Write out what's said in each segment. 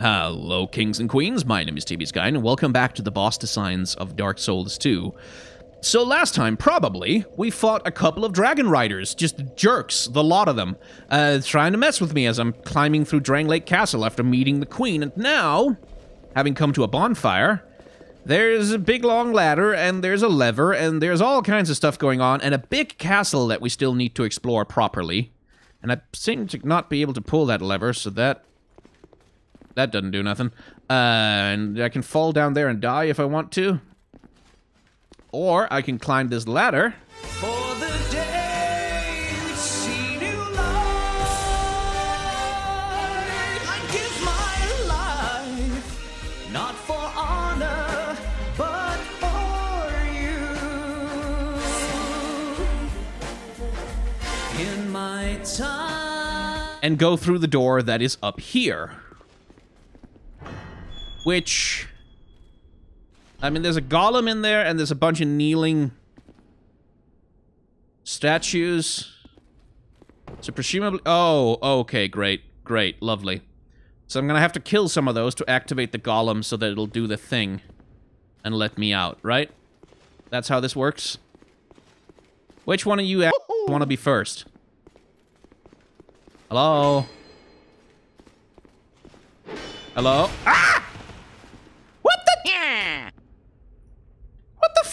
Hello, kings and queens. My name is TB Sky, and welcome back to the boss designs of Dark Souls 2. So last time, probably, we fought a couple of dragon riders, just jerks, the lot of them, trying to mess with me as I'm climbing through Drang Lake Castle after meeting the queen. And now, having come to a bonfire, there's a big long ladder, and there's a lever, and there's all kinds of stuff going on, and a big castle that we still need to explore properly. And I seem to not be able to pull that lever, so that doesn't do nothing. And I can fall down there and die if I want to. Or I can climb this ladder. For the day we see new light, I give my life, not for honor, but for you. In my time. And go through the door that is up here. Which, I mean, there's a golem in there, and there's a bunch of kneeling statues. So presumably, oh, okay, great, lovely. So I'm gonna have to kill some of those to activate the golem so that it'll do the thing and let me out, right? That's how this works. Which one of you want to be first? Hello? Hello? Ah! What the? What the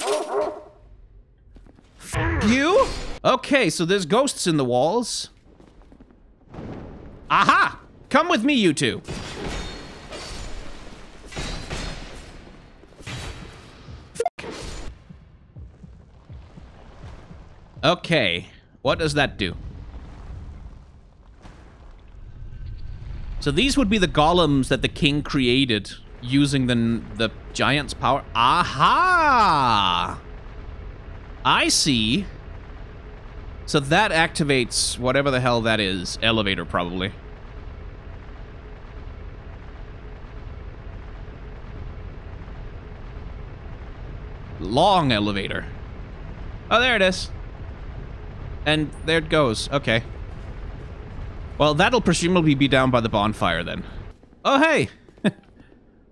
f? You? Okay, so there's ghosts in the walls. Aha! Come with me, you two. Okay, what does that do? So these would be the golems that the king created using the giant's power. Aha! I see. So that activates whatever the hell that is. Elevator, probably. Long elevator. Oh, there it is. And there it goes. Okay. Well, that'll presumably be down by the bonfire, then. Oh, hey!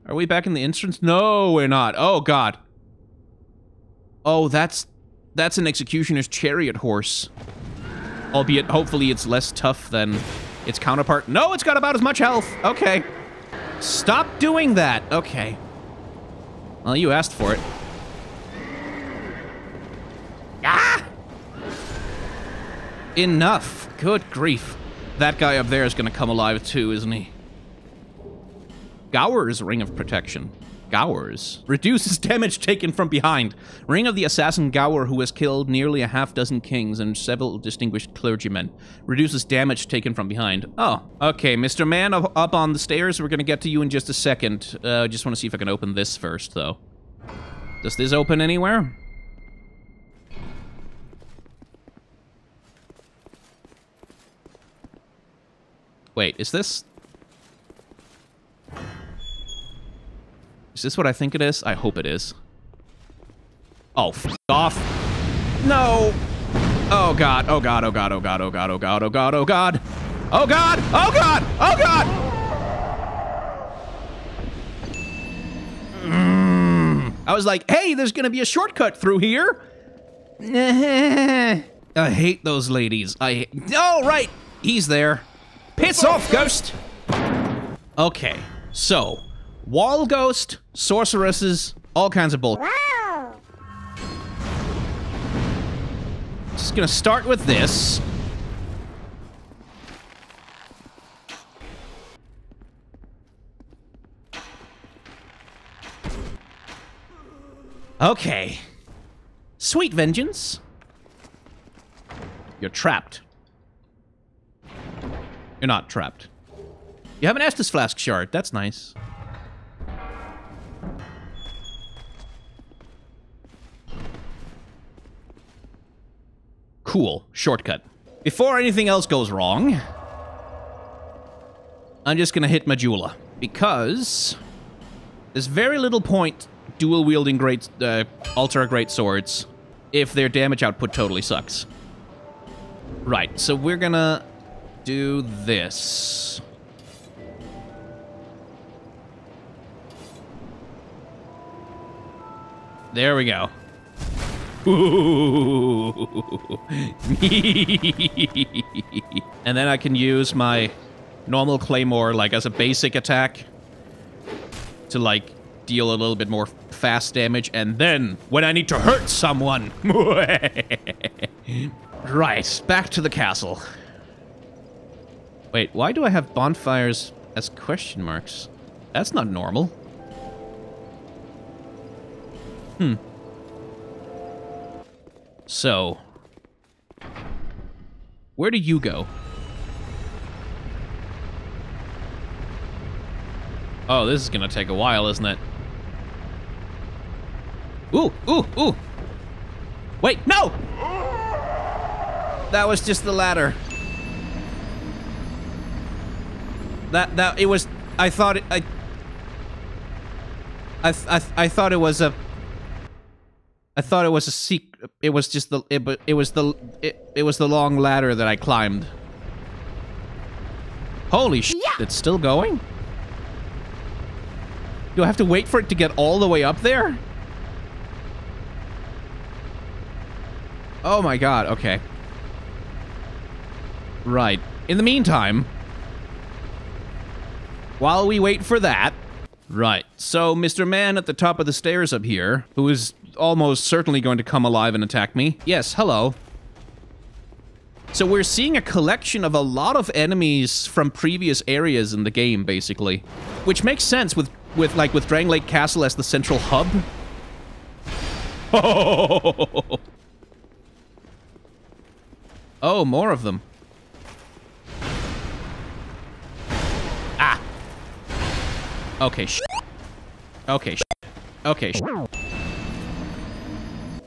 Are we back in the entrance? No, we're not. Oh, God. Oh, that's an executioner's chariot horse. Albeit, hopefully, it's less tough than its counterpart. No, it's got about as much health. Okay. Stop doing that. Okay. Well, you asked for it. Ah! Enough. Good grief. That guy up there is going to come alive too, isn't he? Gower's Ring of Protection. Gower's. Reduces damage taken from behind. Ring of the assassin Gower, who has killed nearly a half-dozen kings and several distinguished clergymen. Reduces damage taken from behind. Oh, okay, Mr. Man up on the stairs. We're going to get to you in just a second. I just want to see if I can open this first, though. Does this open anywhere? Wait, is this... Is this what I think it is? I hope it is. Oh, f*** off. No! Oh god, oh god, oh god, oh god, oh god, oh god, oh god, oh god! Oh god! Oh god! Oh god! I was like, hey, there's gonna be a shortcut through here! I hate those ladies. Oh, right! He's there. Piss off, ghost! Okay, so... Wall ghost, sorceresses, all kinds of bull. Just gonna start with this. Okay. Sweet vengeance. You're trapped. You're not trapped. You have an Estus Flask shard. That's nice. Cool. Shortcut. Before anything else goes wrong, I'm just gonna hit Majula. Because there's very little point dual-wielding ultra great swords if their damage output totally sucks. Right, so we're gonna do this. There we go. Ooh. And then I can use my normal claymore, like, as a basic attack to, like, deal a little bit more fast damage. And then, when I need to hurt someone... Right, back to the castle. Wait, why do I have bonfires as question marks? That's not normal. So, where do you go? Oh, this is gonna take a while, isn't it? Ooh, ooh, ooh! Wait, no! That was just the ladder. It was... I thought it... I thought it was a... I thought it was a secret. It was just the... It was the long ladder that I climbed. Holy shit, it's still going? Do I have to wait for it to get all the way up there? Oh my god, okay. Right. In the meantime, while we wait for that... Right, so Mr. Man at the top of the stairs up here, who is almost certainly going to come alive and attack me. Yes, hello. So we're seeing a collection of a lot of enemies from previous areas in the game, basically. Which makes sense with Dragon Lake Castle as the central hub. Oh, more of them. Ah. Okay, Okay, Okay,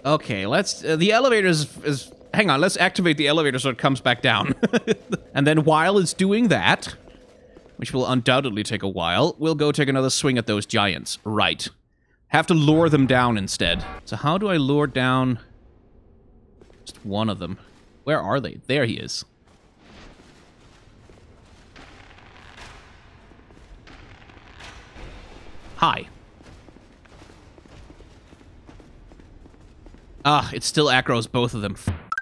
Okay, let's... the elevator is... Hang on, let's activate the elevator so it comes back down. And then while it's doing that, which will undoubtedly take a while, we'll go take another swing at those giants. Right. Have to lure them down instead. So how do I lure down just one of them? Where are they? There he is. Hi. Ah, it still aggros both of them.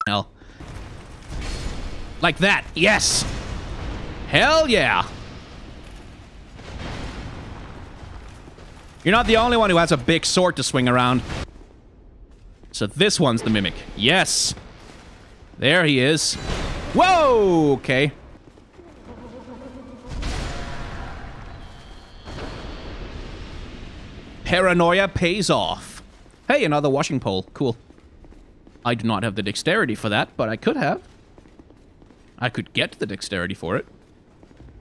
Hell. Like that. Yes! Hell yeah! You're not the only one who has a big sword to swing around. So this one's the mimic. Yes! There he is. Whoa! Okay. Paranoia pays off. Hey, another washing pole. Cool. I do not have the dexterity for that, but I could have. I could get the dexterity for it.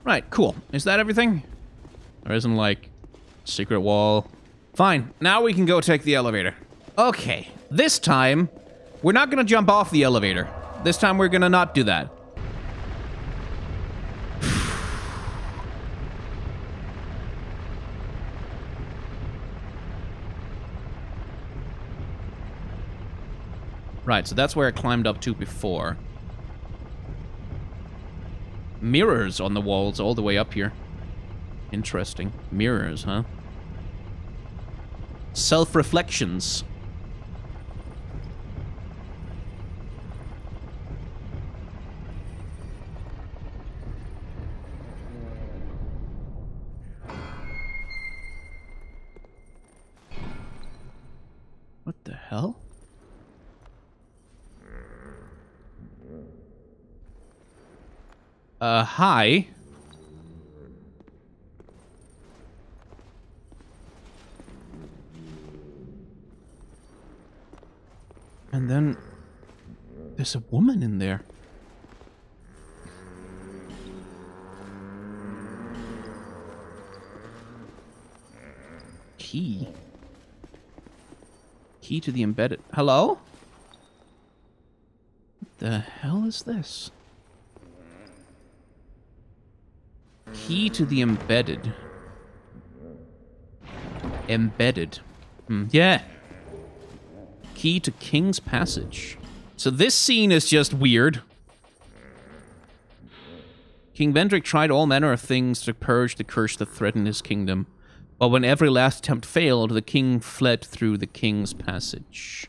Right, cool. Is that everything? There isn't, like, secret wall. Fine. Now we can go take the elevator. Okay. This time, we're not gonna jump off the elevator. This time we're gonna not do that. Right, so that's where I climbed up to before. Mirrors on the walls all the way up here. Interesting. Mirrors, huh? Self-reflections. What the hell? Hi. And then there's a woman in there. Key. Key to the embedded. Hello? What the hell is this? Key to the embedded. Embedded. Yeah. Key to King's Passage. So this scene is just weird. King Vendrick tried all manner of things to purge the curse that threatened his kingdom. But when every last attempt failed, the king fled through the king's passage.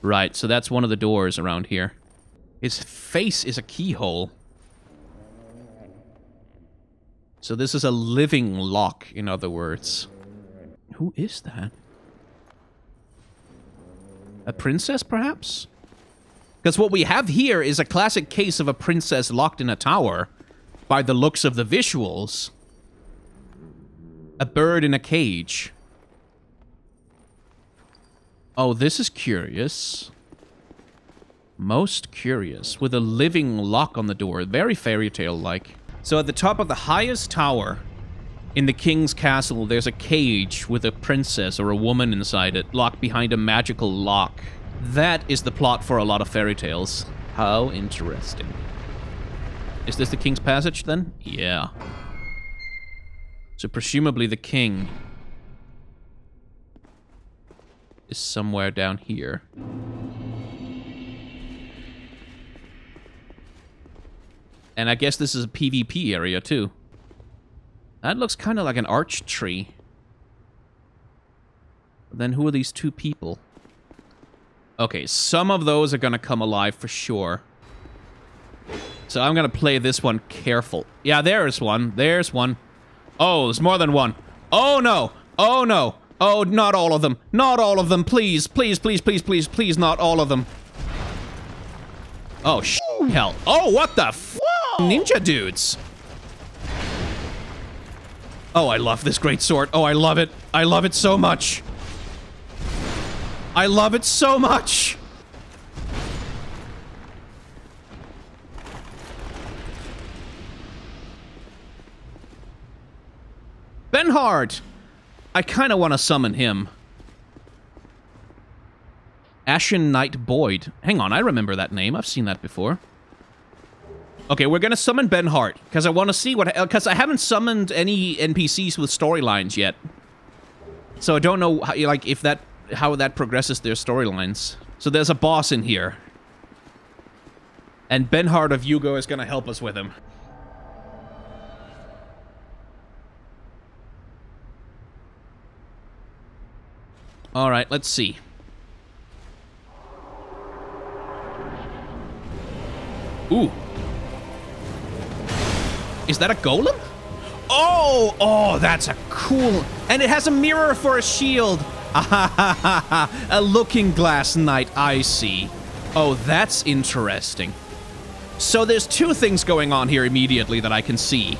Right, so that's one of the doors around here. His face is a keyhole. So this is a living lock, in other words. Who is that? A princess, perhaps? Because what we have here is a classic case of a princess locked in a tower, by the looks of the visuals. A bird in a cage. Oh, this is curious. Most curious. With a living lock on the door. Very fairy tale-like. So at the top of the highest tower in the king's castle, there's a cage with a princess or a woman inside it, locked behind a magical lock. That is the plot for a lot of fairy tales. How interesting. Is this the king's passage, then? Yeah. So presumably the king is somewhere down here. And I guess this is a PvP area, too. That looks kind of like an arch tree. Then who are these two people? Okay, some of those are going to come alive for sure. So I'm going to play this one careful. Yeah, there's one. There's one. Oh, there's more than one. Oh, no. Oh, no. Oh, not all of them. Not all of them. Please, please, please, please, please, please, not all of them. Oh, hell. Oh, what the f***? Ninja dudes. Oh, I love this great sword. Oh, I love it. I love it so much. I love it so much. Benhard! I kind of want to summon him. Ashen Knight Boyd. Hang on, I remember that name. I've seen that before. Okay, we're gonna summon Benhard, because I want to see what... Because I haven't summoned any NPCs with storylines yet. So I don't know, how, like, if that... how that progresses their storylines. So there's a boss in here. And Benhard of Yugo is gonna help us with him. Alright, let's see. Ooh. Is that a golem? Oh! Oh, that's a cool... And it has a mirror for a shield! A looking glass knight, I see. Oh, that's interesting. So there's two things going on here immediately that I can see.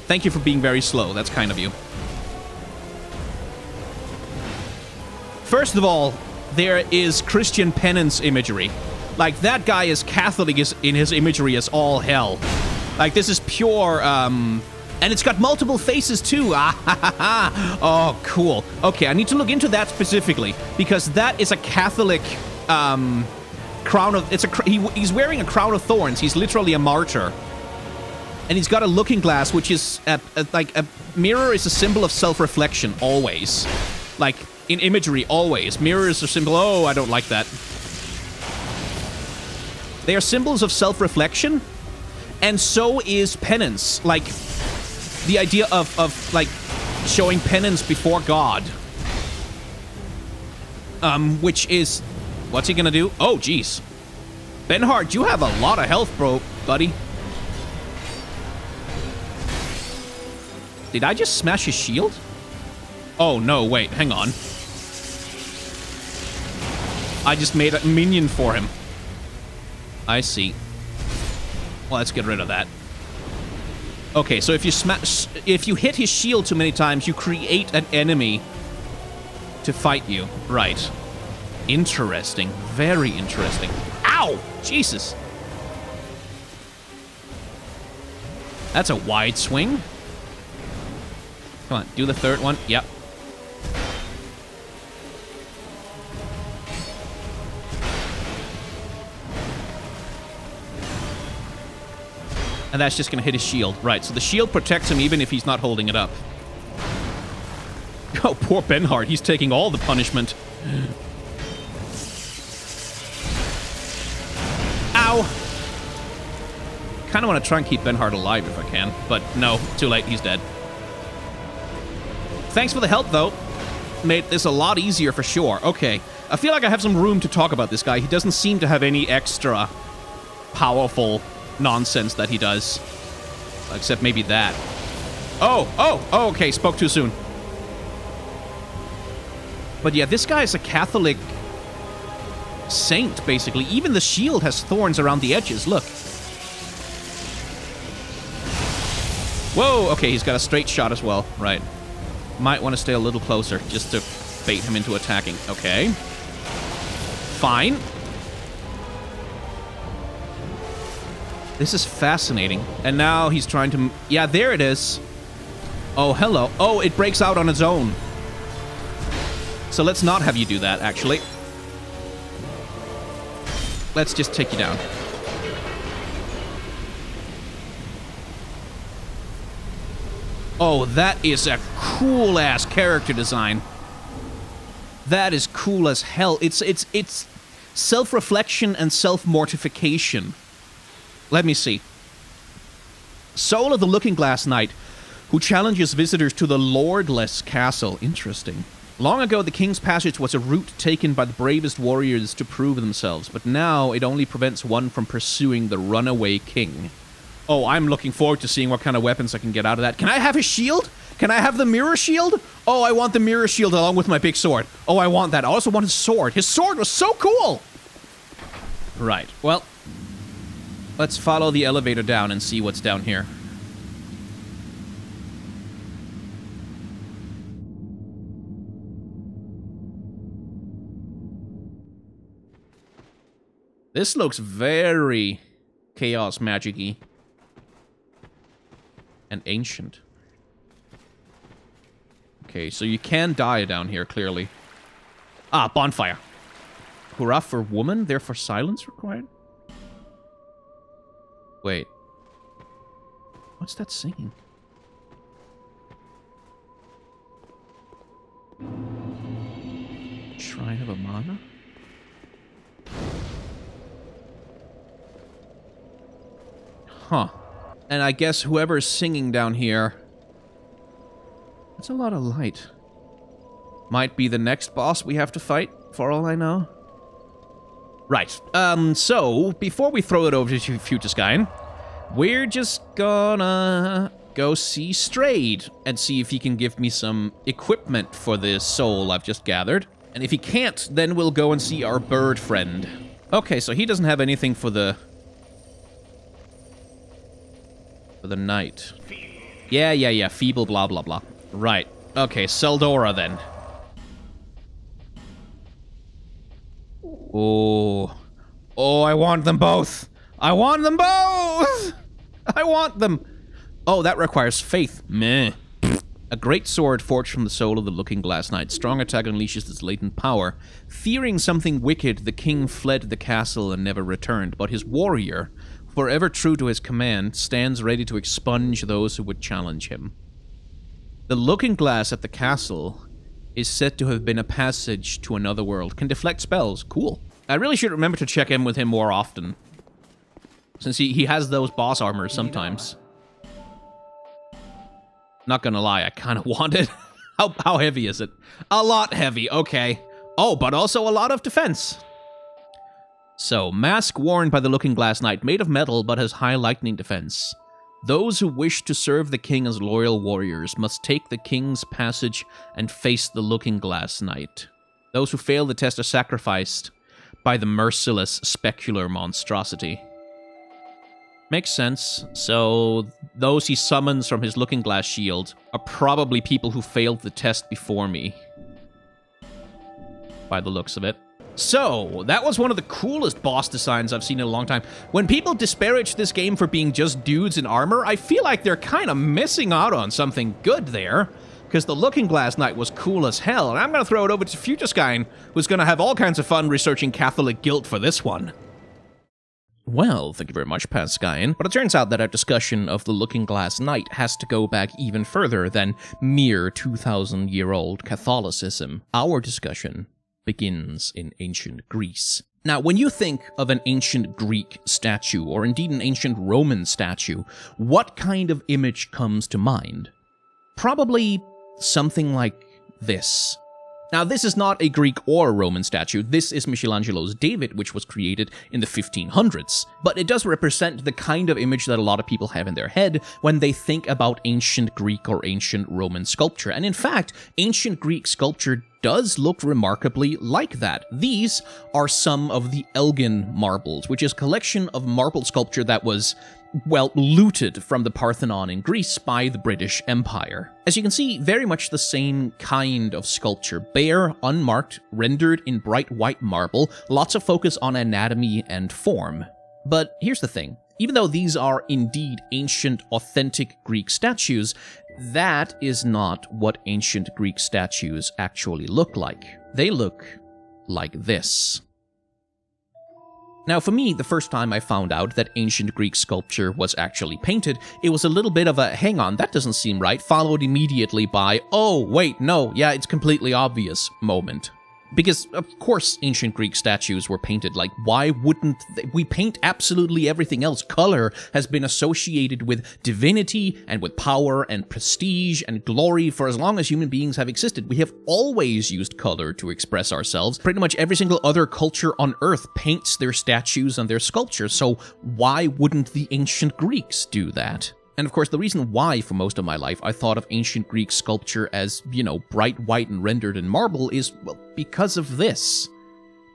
Thank you for being very slow, that's kind of you. First of all, there is Christian penance imagery. Like, that guy is Catholic in his imagery as all hell. Like, this is pure, and it's got multiple faces, too. Oh, cool. Okay, I need to look into that specifically, because that is a Catholic, crown of... he's wearing a crown of thorns. He's literally a martyr. And he's got a looking glass, which is, like, a mirror is a symbol of self-reflection, always. Like... in imagery, always. Mirrors are symbol... Oh, I don't like that. They are symbols of self-reflection, and so is penance. Like, the idea of like, showing penance before God. Which is... what's he gonna do? Oh, jeez. Benhard, you have a lot of health, bro, buddy. Did I just smash his shield? Oh, no, wait, hang on. I just made a minion for him. I see. Well, let's get rid of that. Okay, so if you hit his shield too many times, you create an enemy to fight you. Right. Interesting. Very interesting. Ow! Jesus. That's a wide swing. Come on, do the third one. Yep. And that's just going to hit his shield. Right, so the shield protects him even if he's not holding it up. Oh, poor Benhard. He's taking all the punishment. Ow! Kind of want to try and keep Benhard alive if I can. But no, too late. He's dead. Thanks for the help, though. Made this a lot easier for sure. Okay. I feel like I have some room to talk about this guy. He doesn't seem to have any extra powerful nonsense that he does. Except maybe that. Oh, okay, spoke too soon. But yeah, this guy is a Catholic saint, basically. Even the shield has thorns around the edges, look. Whoa, okay, he's got a straight shot as well, right. Might want to stay a little closer, just to bait him into attacking. Okay. Fine. This is fascinating. And now he's trying to... Yeah, there it is. Oh, hello. Oh, it breaks out on its own. So let's not have you do that, actually. Let's just take you down. Oh, that is a cool-ass character design. That is cool as hell. It's self-reflection and self-mortification. Let me see. Soul of the Looking Glass Knight, who challenges visitors to the Lordless Castle. Interesting. Long ago, the King's Passage was a route taken by the bravest warriors to prove themselves, but now it only prevents one from pursuing the runaway king. Oh, I'm looking forward to seeing what kind of weapons I can get out of that. Can I have his shield? Can I have the mirror shield? Oh, I want the mirror shield along with my big sword. Oh, I want that. I also want his sword. His sword was so cool! Right, well, let's follow the elevator down and see what's down here. This looks very chaos magic-y. And ancient. Okay, so you can die down here, clearly. Ah, bonfire. Hurrah for woman, therefore silence required? Wait. What's that singing? Shrine of Amana? Huh. And I guess whoever's singing down here... That's a lot of light. Might be the next boss we have to fight, for all I know. Right. So, before we throw it over to Futureskind, we're just gonna go see Strayed and see if he can give me some equipment for this soul I've just gathered. And if he can't, then we'll go and see our bird friend. Okay, so he doesn't have anything for the night. Yeah, feeble blah blah blah. Right. Okay, Seldora then. Oh. Oh, I want them both! I want them both! I want them! Oh, that requires faith. Meh. A great sword forged from the soul of the Looking Glass Knight. Strong attack unleashes its latent power. Fearing something wicked, the king fled the castle and never returned, but his warrior, forever true to his command, stands ready to expunge those who would challenge him. The looking glass at the castle is said to have been a passage to another world. Can deflect spells. Cool. I really should remember to check in with him more often, since he has those boss armors sometimes. Not gonna lie, I kind of want it. How heavy is it? A lot heavy, okay. Oh, but also a lot of defense. So, mask worn by the Looking Glass Knight, made of metal but has high lightning defense. Those who wish to serve the king as loyal warriors must take the king's passage and face the Looking Glass Knight. Those who fail the test are sacrificed by the merciless specular monstrosity. Makes sense. So, those he summons from his Looking Glass shield are probably people who failed the test before me. By the looks of it. So, that was one of the coolest boss designs I've seen in a long time. When people disparage this game for being just dudes in armor, I feel like they're kind of missing out on something good there. Because the Looking Glass Knight was cool as hell, and I'm going to throw it over to Futureskind, who's going to have all kinds of fun researching Catholic guilt for this one. Well, thank you very much, Pascain. But it turns out that our discussion of the Looking Glass Knight has to go back even further than mere 2,000-year-old Catholicism. Our discussion begins in ancient Greece. Now, when you think of an ancient Greek statue, or indeed an ancient Roman statue, what kind of image comes to mind? Probably something like this. Now, this is not a Greek or Roman statue. This is Michelangelo's David, which was created in the 1500s. But it does represent the kind of image that a lot of people have in their head when they think about ancient Greek or ancient Roman sculpture. And in fact, ancient Greek sculpture does look remarkably like that. These are some of the Elgin Marbles, which is a collection of marble sculpture that was, well, looted from the Parthenon in Greece by the British Empire. As you can see, very much the same kind of sculpture. Bare, unmarked, rendered in bright white marble, lots of focus on anatomy and form. But here's the thing. Even though these are indeed ancient, authentic Greek statues, that is not what ancient Greek statues actually look like. They look like this. Now, for me, the first time I found out that ancient Greek sculpture was actually painted, it was a little bit of a, hang on, that doesn't seem right, followed immediately by, oh, wait, no, yeah, it's completely obvious moment. Because, of course, ancient Greek statues were painted. Like, why wouldn't we paint absolutely everything else? Color has been associated with divinity and with power and prestige and glory for as long as human beings have existed. We have always used color to express ourselves. Pretty much every single other culture on Earth paints their statues and their sculptures, so why wouldn't the ancient Greeks do that? And of course, the reason why for most of my life I thought of ancient Greek sculpture as, you know, bright white and rendered in marble is, well, because of this.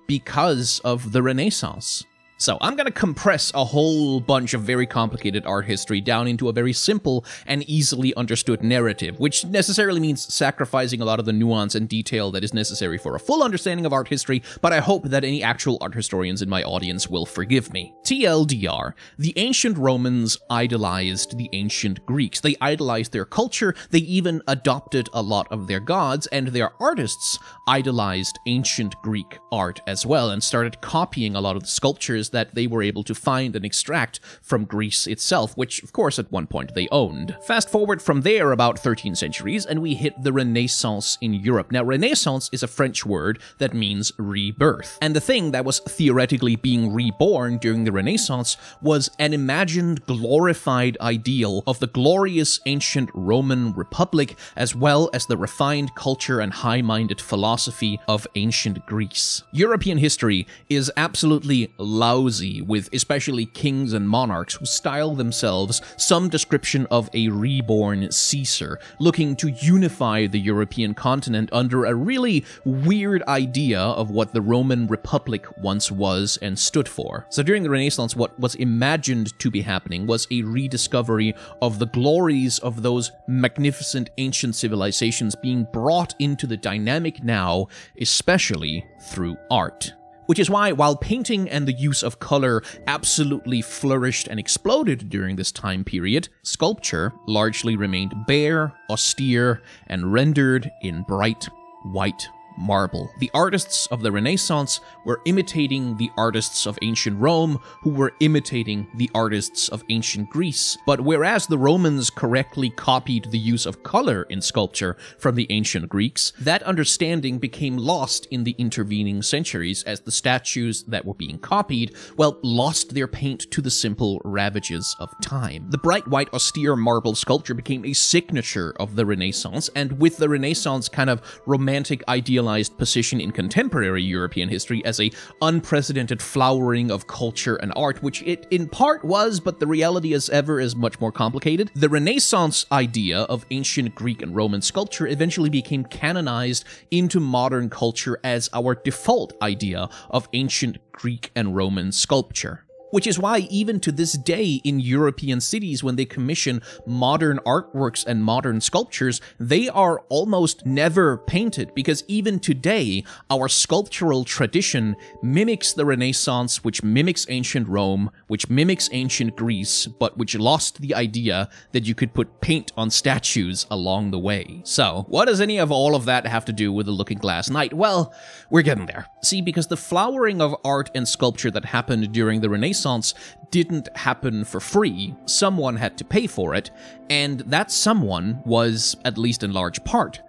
Because of the Renaissance. So I'm going to compress a whole bunch of very complicated art history down into a very simple and easily understood narrative, which necessarily means sacrificing a lot of the nuance and detail that is necessary for a full understanding of art history, but I hope that any actual art historians in my audience will forgive me. TLDR, the ancient Romans idolized the ancient Greeks. They idolized their culture, they even adopted a lot of their gods, and their artists idolized ancient Greek art as well, and started copying a lot of the sculptures that they were able to find and extract from Greece itself, which, of course, at one point they owned. Fast forward from there about 13 centuries, and we hit the Renaissance in Europe. Now, Renaissance is a French word that means rebirth, and the thing that was theoretically being reborn during the Renaissance was an imagined, glorified ideal of the glorious ancient Roman Republic, as well as the refined culture and high-minded philosophy of ancient Greece. European history is absolutely lousy with especially kings and monarchs who style themselves some description of a reborn Caesar, looking to unify the European continent under a really weird idea of what the Roman Republic once was and stood for. So during the Renaissance, what was imagined to be happening was a rediscovery of the glories of those magnificent ancient civilizations being brought into the dynamic now, especially through art. Which is why, while painting and the use of color absolutely flourished and exploded during this time period, sculpture largely remained bare, austere, and rendered in bright white marble. The artists of the Renaissance were imitating the artists of ancient Rome, who were imitating the artists of ancient Greece. But whereas the Romans correctly copied the use of color in sculpture from the ancient Greeks, that understanding became lost in the intervening centuries as the statues that were being copied, well, lost their paint to the simple ravages of time. The bright white austere marble sculpture became a signature of the Renaissance, and with the Renaissance kind of romantic idealized position in contemporary European history as a unprecedented flowering of culture and art, which it in part was, but the reality as ever is much more complicated. The Renaissance idea of ancient Greek and Roman sculpture eventually became canonized into modern culture as our default idea of ancient Greek and Roman sculpture. Which is why even to this day in European cities, when they commission modern artworks and modern sculptures, they are almost never painted, because even today, our sculptural tradition mimics the Renaissance, which mimics ancient Rome, which mimics ancient Greece, but which lost the idea that you could put paint on statues along the way. So, what does any of all of that have to do with the Looking Glass Knight? Well, we're getting there. See, because the flowering of art and sculpture that happened during the Renaissance didn't happen for free. Someone had to pay for it, and that someone was, at least in large part,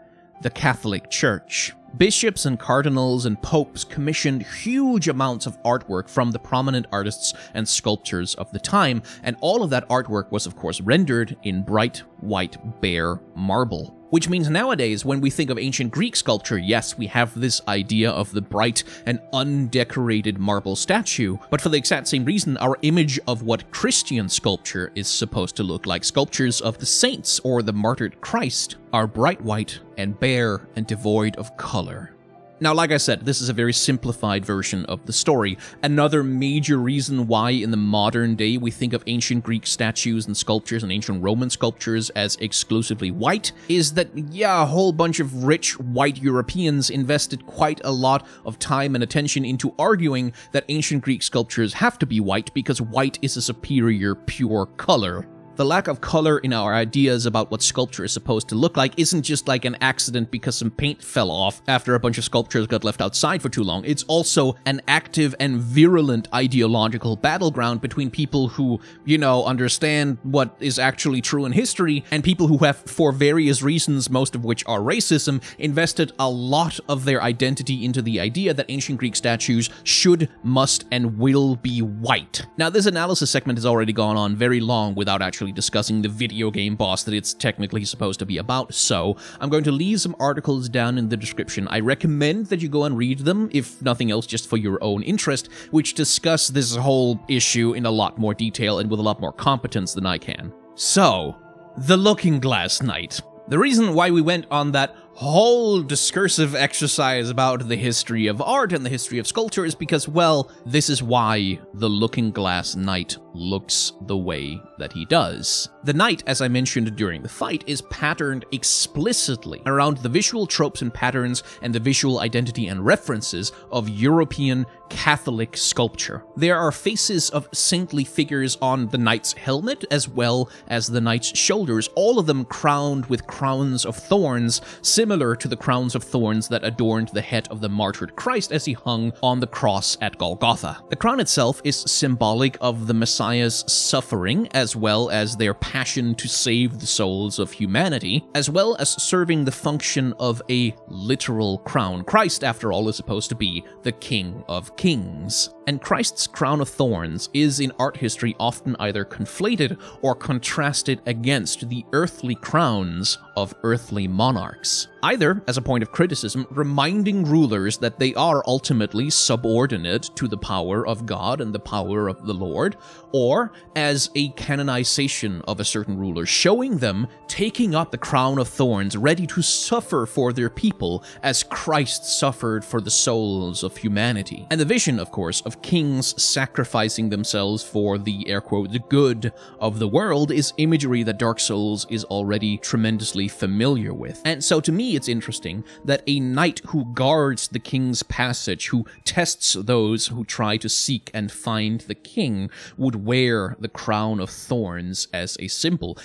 the Catholic Church. Bishops and cardinals and popes commissioned huge amounts of artwork from the prominent artists and sculptors of the time, and all of that artwork was of course rendered in bright white bare marble. Which means nowadays, when we think of ancient Greek sculpture, yes, we have this idea of the bright and undecorated marble statue, but for the exact same reason, our image of what Christian sculpture is supposed to look like, sculptures of the saints or the martyred Christ, are bright white and bare and devoid of color. Now, like I said, this is a very simplified version of the story. Another major reason why in the modern day we think of ancient Greek statues and sculptures and ancient Roman sculptures as exclusively white is that, yeah, a whole bunch of rich white Europeans invested quite a lot of time and attention into arguing that ancient Greek sculptures have to be white because white is a superior pure color. The lack of color in our ideas about what sculpture is supposed to look like isn't just like an accident because some paint fell off after a bunch of sculptures got left outside for too long. It's also an active and virulent ideological battleground between people who, you know, understand what is actually true in history and people who have, for various reasons, most of which are racism, invested a lot of their identity into the idea that ancient Greek statues should, must, and will be white. Now, this analysis segment has already gone on very long without actually discussing the video game boss that it's technically supposed to be about, so I'm going to leave some articles down in the description. I recommend that you go and read them, if nothing else just for your own interest, which discuss this whole issue in a lot more detail and with a lot more competence than I can. So, the Looking Glass Knight. The reason why we went on that whole discursive exercise about the history of art and the history of sculpture is because, well, this is why the Looking Glass Knight looks the way that he does. The knight, as I mentioned during the fight, is patterned explicitly around the visual tropes and patterns and the visual identity and references of European Catholic sculpture. There are faces of saintly figures on the knight's helmet as well as the knight's shoulders, all of them crowned with crowns of thorns, similar to the crowns of thorns that adorned the head of the martyred Christ as he hung on the cross at Golgotha. The crown itself is symbolic of the Messiah's suffering, as well as their passion to save the souls of humanity, as well as serving the function of a literal crown. Christ, after all, is supposed to be the King of Kings. And Christ's crown of thorns is in art history often either conflated or contrasted against the earthly crowns of earthly monarchs, either as a point of criticism, reminding rulers that they are ultimately subordinate to the power of God and the power of the Lord, or as a canonization of a certain ruler, showing them taking up the crown of thorns, ready to suffer for their people as Christ suffered for the souls of humanity. And the vision, of course, of kings sacrificing themselves for the, air quote, the good of the world is imagery that Dark Souls is already tremendously familiar with. And so to me, it's interesting that a knight who guards the king's passage, who tests those who try to seek and find the king, would wear the crown of thorns as a symbol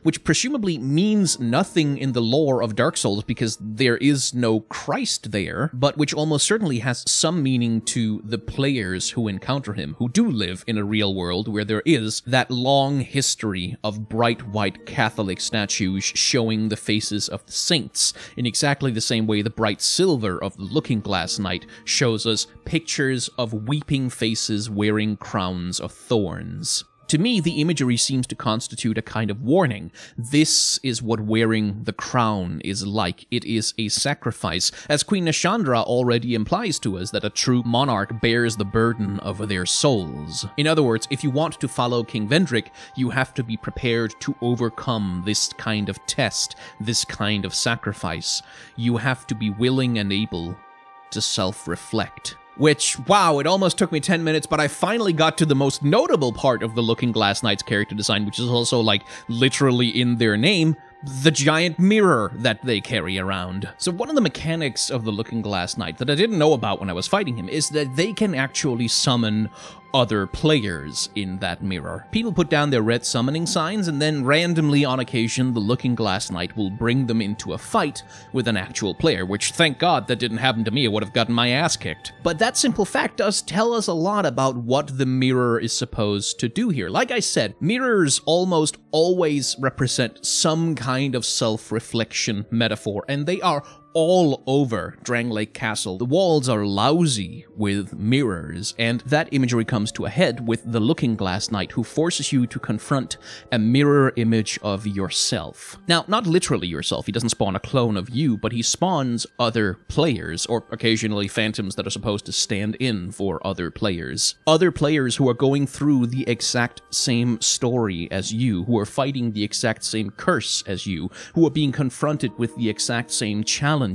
which presumably means nothing in the lore of Dark Souls because there is no Christ there, but which almost certainly has some meaning to the players who encounter him, who do live in a real world where there is that long history of bright white Catholic statues showing the faces of the saints, in exactly the same way the bright silver of the Looking Glass Knight shows us pictures of weeping faces wearing crowns of thorns. To me, the imagery seems to constitute a kind of warning. This is what wearing the crown is like. It is a sacrifice, as Queen Nashandra already implies to us that a true monarch bears the burden of their souls. In other words, if you want to follow King Vendrick, you have to be prepared to overcome this kind of test, this kind of sacrifice. You have to be willing and able to self-reflect. Which, wow, it almost took me 10 minutes, but I finally got to the most notable part of the Looking Glass Knight's character design, which is also, like, literally in their name, the giant mirror that they carry around. So one of the mechanics of the Looking Glass Knight that I didn't know about when I was fighting him is that they can actually summon other players in that mirror. People put down their red summoning signs, and then randomly on occasion the Looking Glass Knight will bring them into a fight with an actual player, which thank God that didn't happen to me. I would have gotten my ass kicked. But that simple fact does tell us a lot about what the mirror is supposed to do here. Like I said, mirrors almost always represent some kind of self-reflection metaphor, and they are all over Drangleic Castle. The walls are lousy with mirrors, and that imagery comes to a head with the Looking Glass Knight, who forces you to confront a mirror image of yourself. Now, not literally yourself, he doesn't spawn a clone of you, but he spawns other players, or occasionally phantoms that are supposed to stand in for other players. Other players who are going through the exact same story as you, who are fighting the exact same curse as you, who are being confronted with the exact same challenges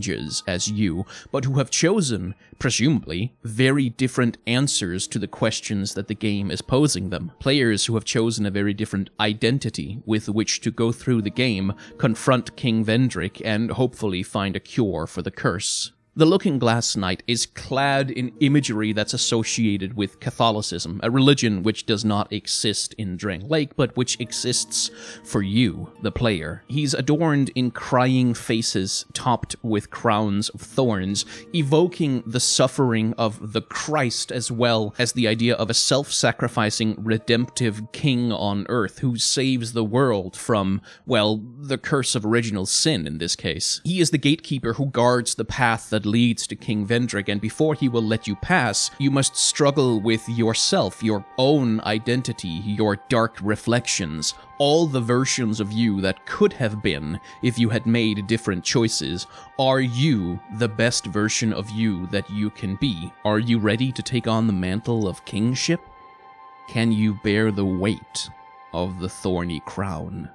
as you, but who have chosen, presumably, very different answers to the questions that the game is posing them. Players who have chosen a very different identity with which to go through the game, confront King Vendrick, and hopefully find a cure for the curse. The Looking Glass Knight is clad in imagery that's associated with Catholicism, a religion which does not exist in Drangleic, but which exists for you, the player. He's adorned in crying faces topped with crowns of thorns, evoking the suffering of the Christ as well as the idea of a self-sacrificing, redemptive king on earth who saves the world from, well, the curse of original sin in this case. He is the gatekeeper who guards the path that leads to King Vendrick, and before he will let you pass, you must struggle with yourself, your own identity, your dark reflections, all the versions of you that could have been if you had made different choices. Are you the best version of you that you can be? Are you ready to take on the mantle of kingship? Can you bear the weight of the thorny crown?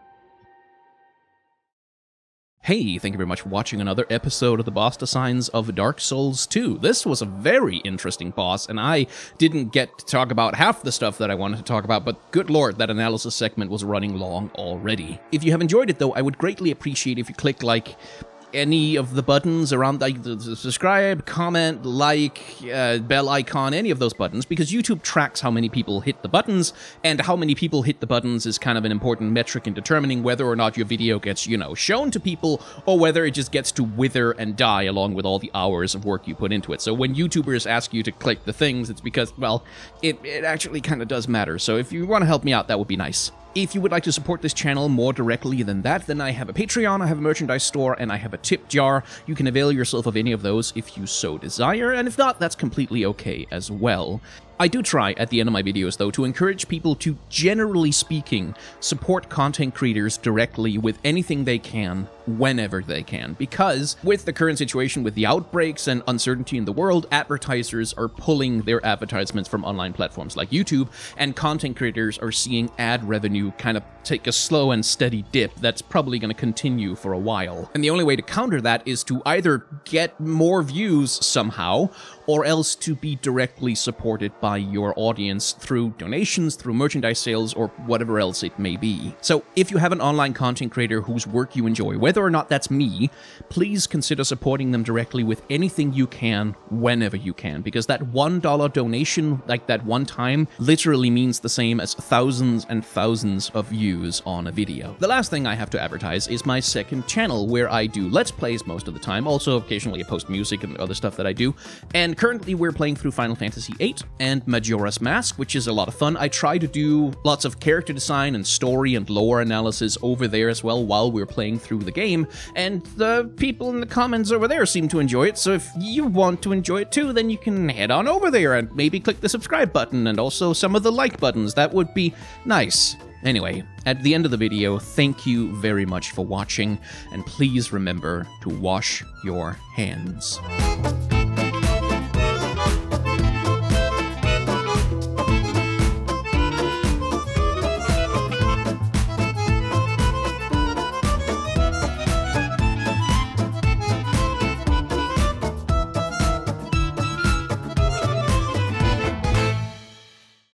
Hey, thank you very much for watching another episode of the Boss Designs of Dark Souls 2. This was a very interesting boss, and I didn't get to talk about half the stuff that I wanted to talk about, but good lord, that analysis segment was running long already. If you have enjoyed it, though, I would greatly appreciate if you click, like, any of the buttons around, like the subscribe, comment, like, bell icon, any of those buttons, because YouTube tracks how many people hit the buttons, and how many people hit the buttons is kind of an important metric in determining whether or not your video gets, you know, shown to people, or whether it just gets to wither and die along with all the hours of work you put into it. So when YouTubers ask you to click the things, it's because, well, it actually kind of does matter. So if you want to help me out, that would be nice. If you would like to support this channel more directly than that, then I have a Patreon, I have a merchandise store, and I have a tip jar. You can avail yourself of any of those if you so desire, and if not, that's completely okay as well. I do try, at the end of my videos, though, to encourage people to, generally speaking, support content creators directly with anything they can, whenever they can, because with the current situation with the outbreaks and uncertainty in the world, advertisers are pulling their advertisements from online platforms like YouTube, and content creators are seeing ad revenue kind of take a slow and steady dip that's probably going to continue for a while. And the only way to counter that is to either get more views somehow, or else to be directly supported by your audience through donations, through merchandise sales, or whatever else it may be. So if you have an online content creator whose work you enjoy, whether or not that's me, please consider supporting them directly with anything you can, whenever you can, because that $1 donation, like that one time, literally means the same as thousands and thousands of views on a video. The last thing I have to advertise is my second channel, where I do Let's Plays most of the time, also occasionally I post music and other stuff that I do, and currently we're playing through Final Fantasy VIII and Majora's Mask, which is a lot of fun. I try to do lots of character design and story and lore analysis over there as well while we're playing through the game, and the people in the comments over there seem to enjoy it, so if you want to enjoy it too, then you can head on over there and maybe click the subscribe button and also some of the like buttons. That would be nice. Anyway, at the end of the video, thank you very much for watching, and please remember to wash your hands.